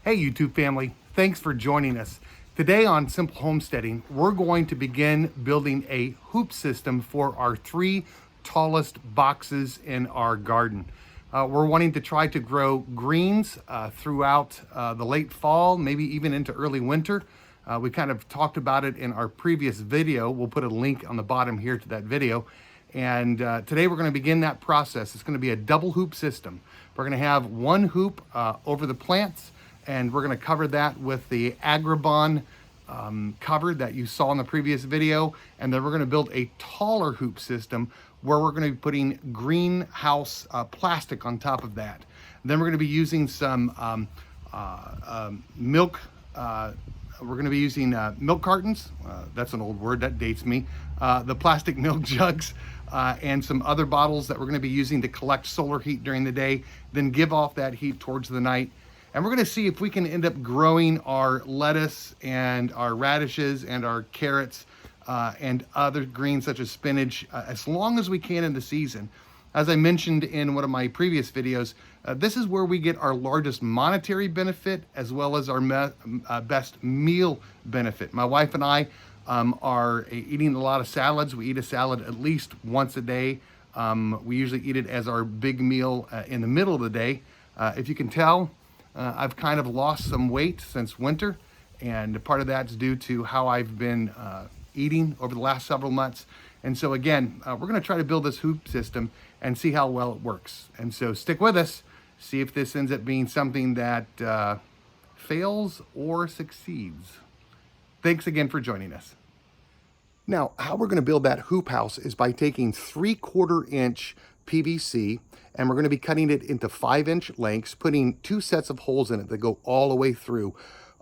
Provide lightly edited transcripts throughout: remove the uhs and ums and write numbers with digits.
Hey YouTube family, thanks for joining us. Today on Simple Homesteading, we're going to begin building a hoop system for our 3 tallest boxes in our garden. We're wanting to try to grow greens throughout the late fall, maybe even into early winter. We kind of talked about it in our previous video. We'll put a link on the bottom here to that video. And today we're going to begin that process. It's going to be a double hoop system. We're going to have one hoop over the plants, and we're going to cover that with the Agribon cover that you saw in the previous video. And then we're going to build a taller hoop system where we're going to be putting greenhouse plastic on top of that. Then we're going to be using some milk. We're going to be using milk cartons. That's an old word, that dates me. The plastic milk jugs and some other bottles that we're going to be using to collect solar heat during the day, then give off that heat towards the night. And we're going to see if we can end up growing our lettuce and our radishes and our carrots and other greens such as spinach as long as we can in the season. As I mentioned in one of my previous videos, this is where we get our largest monetary benefit as well as our best meal benefit. My wife and I are eating a lot of salads. We eat a salad at least once a day. We usually eat it as our big meal in the middle of the day. If you can tell, I've kind of lost some weight since winter, and part of that's due to how I've been eating over the last several months. And so again, we're going to try to build this hoop system and see how well it works. And so stick with us, see if this ends up being something that fails or succeeds. Thanks again for joining us. Now, how we're going to build that hoop house is by taking 3/4 inch PVC, and we're going to be cutting it into 5-inch lengths, putting 2 sets of holes in it that go all the way through.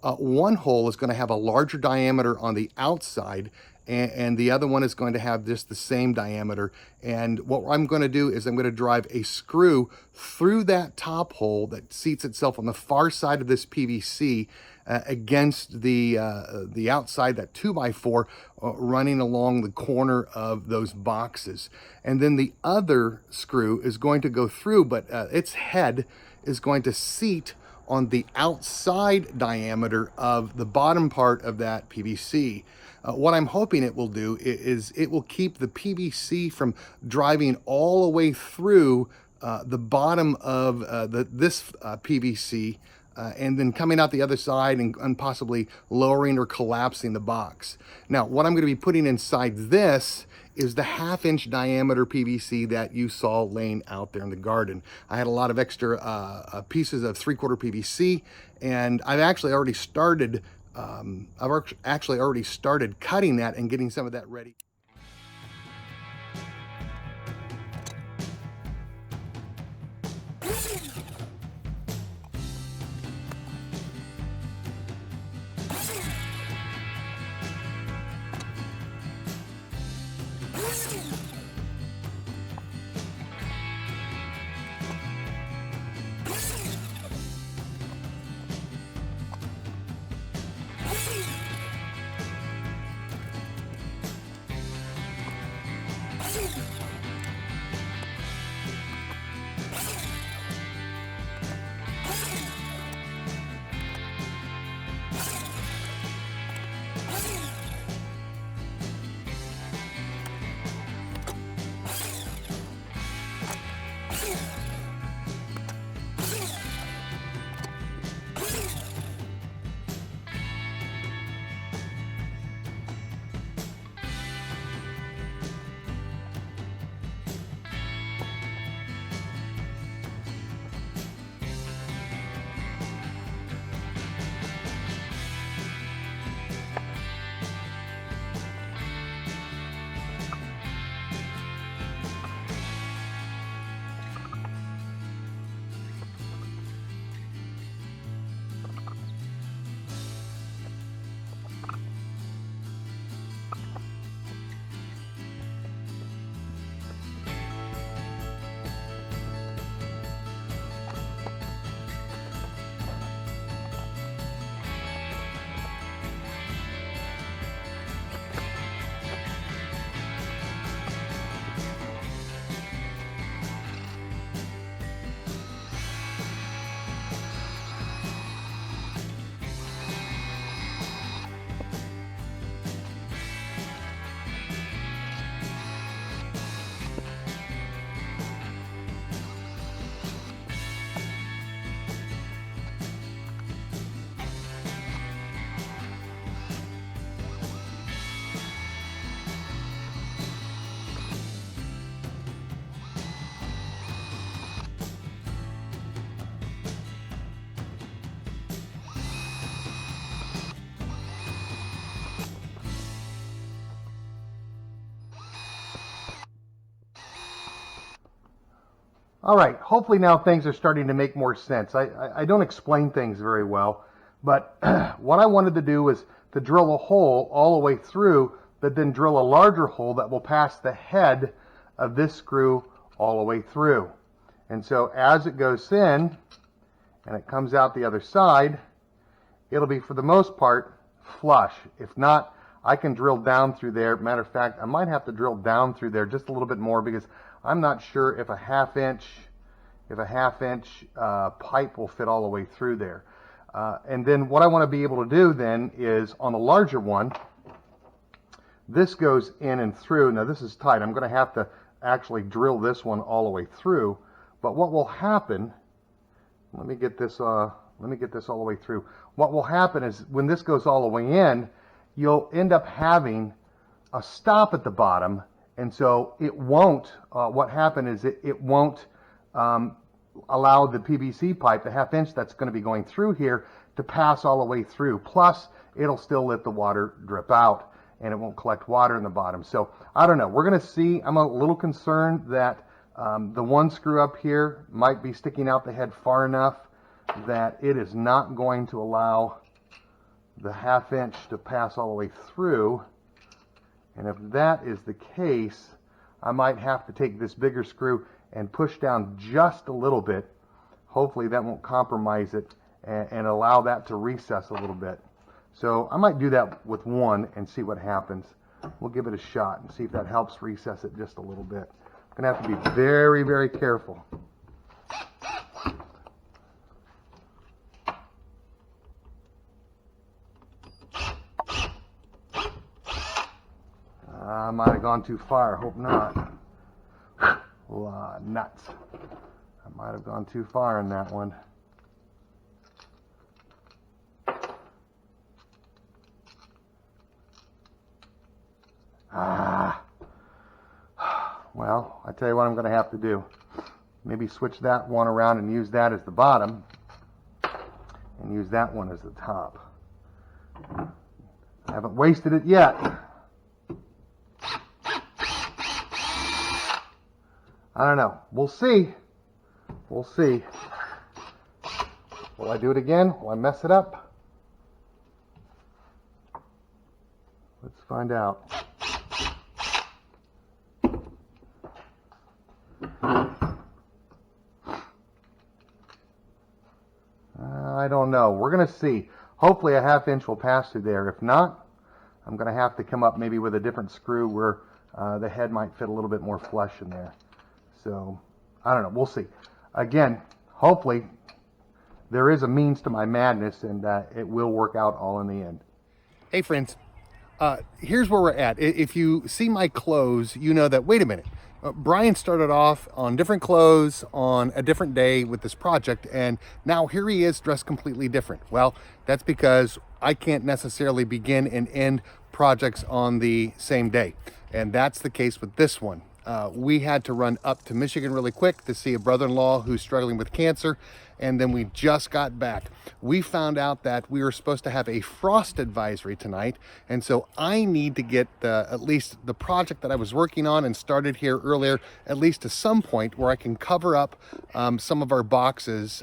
One hole is going to have a larger diameter on the outside, and the other one is going to have just the same diameter. And what I'm going to do is I'm going to drive a screw through that top hole that seats itself on the far side of this PVC against the outside, that 2x4 running along the corner of those boxes. And then the other screw is going to go through, but its head is going to seat on the outside diameter of the bottom part of that PVC. What I'm hoping it will do is it will keep the PVC from driving all the way through the bottom of this PVC and then coming out the other side and possibly lowering or collapsing the box. Now, what I'm going to be putting inside this is the 1/2-inch diameter PVC that you saw laying out there in the garden. I had a lot of extra pieces of 3/4 PVC, and I've actually already started cutting that and getting some of that ready. All right, hopefully now things are starting to make more sense. I don't explain things very well, but what I wanted to do was to drill a hole all the way through, but then drill a larger hole that will pass the head of this screw all the way through. And so as it goes in and it comes out the other side, it'll be for the most part flush. If not, I can drill down through there. Matter of fact, I might have to drill down through there just a little bit more because I'm not sure if a half inch pipe will fit all the way through there. And then what I want to be able to do then is on the larger one, this goes in and through. Now this is tight. I'm going to have to actually drill this one all the way through. But what will happen, let me get this all the way through. What will happen is when this goes all the way in, you'll end up having a stop at the bottom, and so it won't, what happened is it won't allow the PVC pipe, the half inch that's going to be going through here, to pass all the way through. Plus, it'll still let the water drip out, and it won't collect water in the bottom. So, I don't know. We're going to see. I'm a little concerned that the one screw up here might be sticking out the head far enough that it is not going to allow the half inch to pass all the way through. And if that is the case, I might have to take this bigger screw and push down just a little bit. Hopefully that won't compromise it and allow that to recess a little bit. So I might do that with one and see what happens. We'll give it a shot and see if that helps recess it just a little bit. I'm going to have to be very, very careful. I might have gone too far. Hope not. Nuts. I might have gone too far in that one. Well, I tell you what I'm going to have to do. Maybe switch that one around and use that as the bottom and use that one as the top. I haven't wasted it yet. I don't know. We'll see. We'll see. Will I do it again? Will I mess it up? Let's find out. I don't know. We're going to see. Hopefully a half inch will pass through there. If not, I'm going to have to come up maybe with a different screw where the head might fit a little bit more flush in there. So, I don't know. We'll see. Again, hopefully there is a means to my madness and it will work out all in the end. Hey friends, here's where we're at. If you see my clothes, you know that, wait a minute. Brian started off on different clothes on a different day with this project, and now here he is dressed completely different. Well, that's because I can't necessarily begin and end projects on the same day, and that's the case with this one. We had to run up to Michigan really quick to see a brother-in-law who's struggling with cancer, and then we just got back. We found out that we were supposed to have a frost advisory tonight, and so I need to get at least the project that I was working on and started here earlier, at least to some point where I can cover up some of our boxes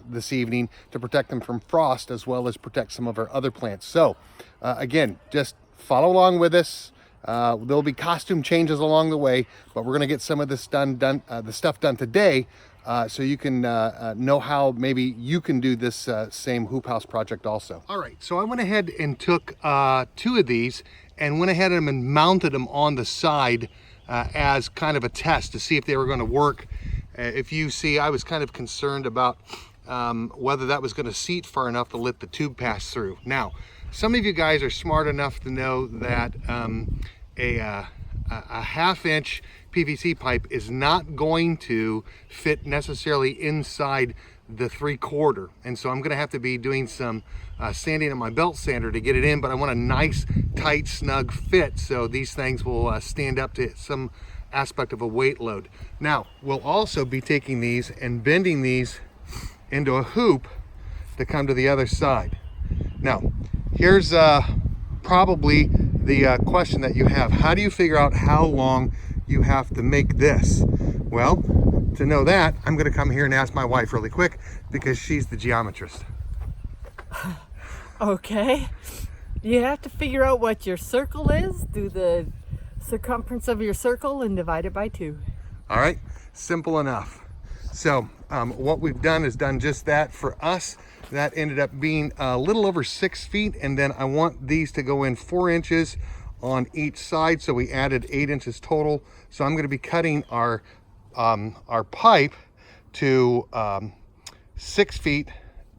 this evening to protect them from frost, as well as protect some of our other plants. So again, just follow along with us. There'll be costume changes along the way, but we're going to get some of this the stuff done today, so you can know how maybe you can do this same hoop house project also. All right, so I went ahead and took 2 of these and went ahead and mounted them on the side as kind of a test to see if they were going to work. If you see, I was kind of concerned about whether that was going to seat far enough to let the tube pass through. Now, some of you guys are smart enough to know that a half-inch PVC pipe is not going to fit necessarily inside the 3/4, and so I'm going to have to be doing some sanding on my belt sander to get it in, but I want a nice, tight, snug fit so these things will stand up to some aspect of a weight load. Now, we'll also be taking these and bending these into a hoop to come to the other side. Now, here's probably the question that you have. How do you figure out how long you have to make this? Well, to know that, I'm going to come here and ask my wife really quick because she's the geometrist. Okay. You have to figure out what your circle is, do the circumference of your circle and divide it by 2. All right, simple enough. So what we've done is done just that for us. That ended up being a little over 6 feet, and then I want these to go in 4 inches on each side, so we added 8 inches total. So I'm going to be cutting our pipe to 6 feet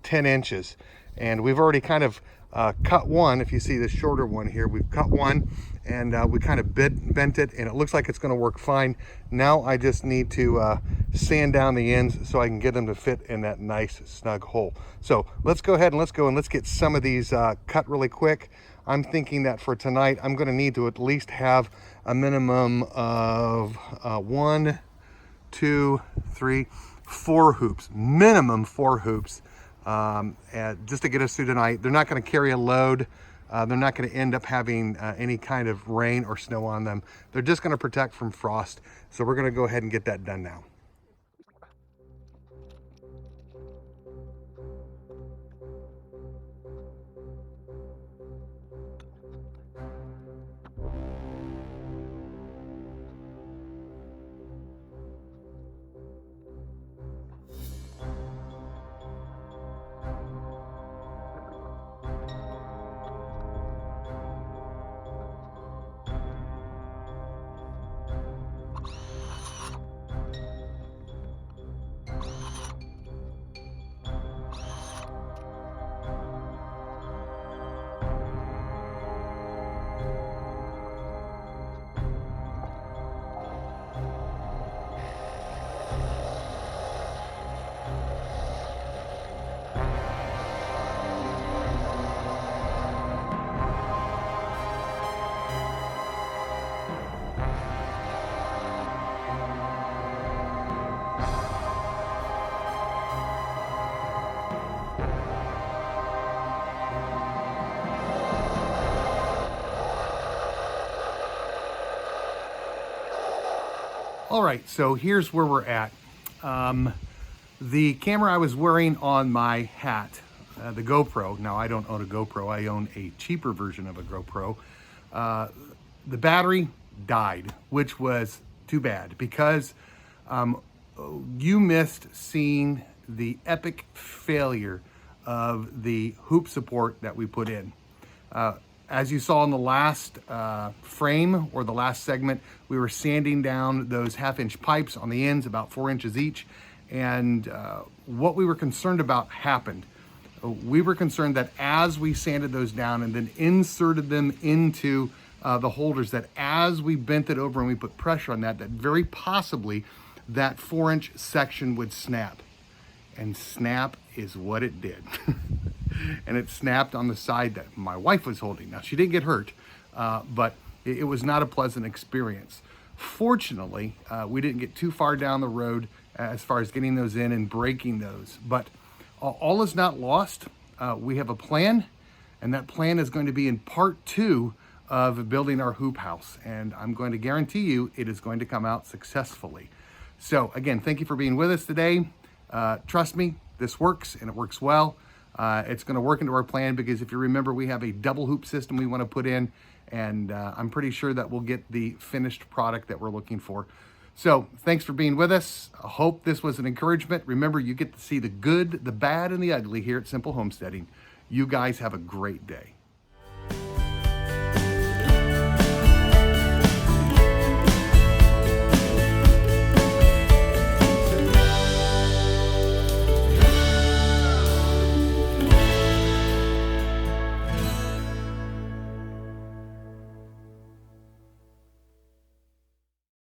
10 inches, and we've already kind of cut one. If you see the shorter one here, we've cut one, and we kind of bent it, and it looks like it's going to work fine. Now I just need to sand down the ends so I can get them to fit in that nice snug hole. So let's go ahead and let's get some of these cut really quick. I'm thinking that for tonight I'm going to need to at least have a minimum of 1, 2, 3, 4 hoops, minimum 4 hoops, just to get us through tonight. They're not going to carry a load. They're not going to end up having any kind of rain or snow on them. They're just going to protect from frost. So we're going to go ahead and get that done now. All right, so here's where we're at. The camera I was wearing on my hat, the GoPro, now I don't own a GoPro, I own a cheaper version of a GoPro. The battery died, which was too bad because you missed seeing the epic failure of the hoop support that we put in. As you saw in the last frame or the last segment, we were sanding down those 1/2 inch pipes on the ends, about 4 inches each. And what we were concerned about happened. We were concerned that as we sanded those down and then inserted them into the holders, that as we bent it over and we put pressure on that, that very possibly that 4-inch section would snap. And snap is what it did. And it snapped on the side that my wife was holding. Now, she didn't get hurt, but it was not a pleasant experience. Fortunately, we didn't get too far down the road as far as getting those in and breaking those. But all is not lost. We have a plan, and that plan is going to be in part 2 of building our hoop house. And I'm going to guarantee you it is going to come out successfully. So again, thank you for being with us today. Trust me, this works, and it works well. It's going to work into our plan because if you remember, we have a double hoop system we want to put in, and I'm pretty sure that we'll get the finished product that we're looking for. So thanks for being with us. I hope this was an encouragement. Remember, you get to see the good, the bad, and the ugly here at Simple Homesteading. You guys have a great day.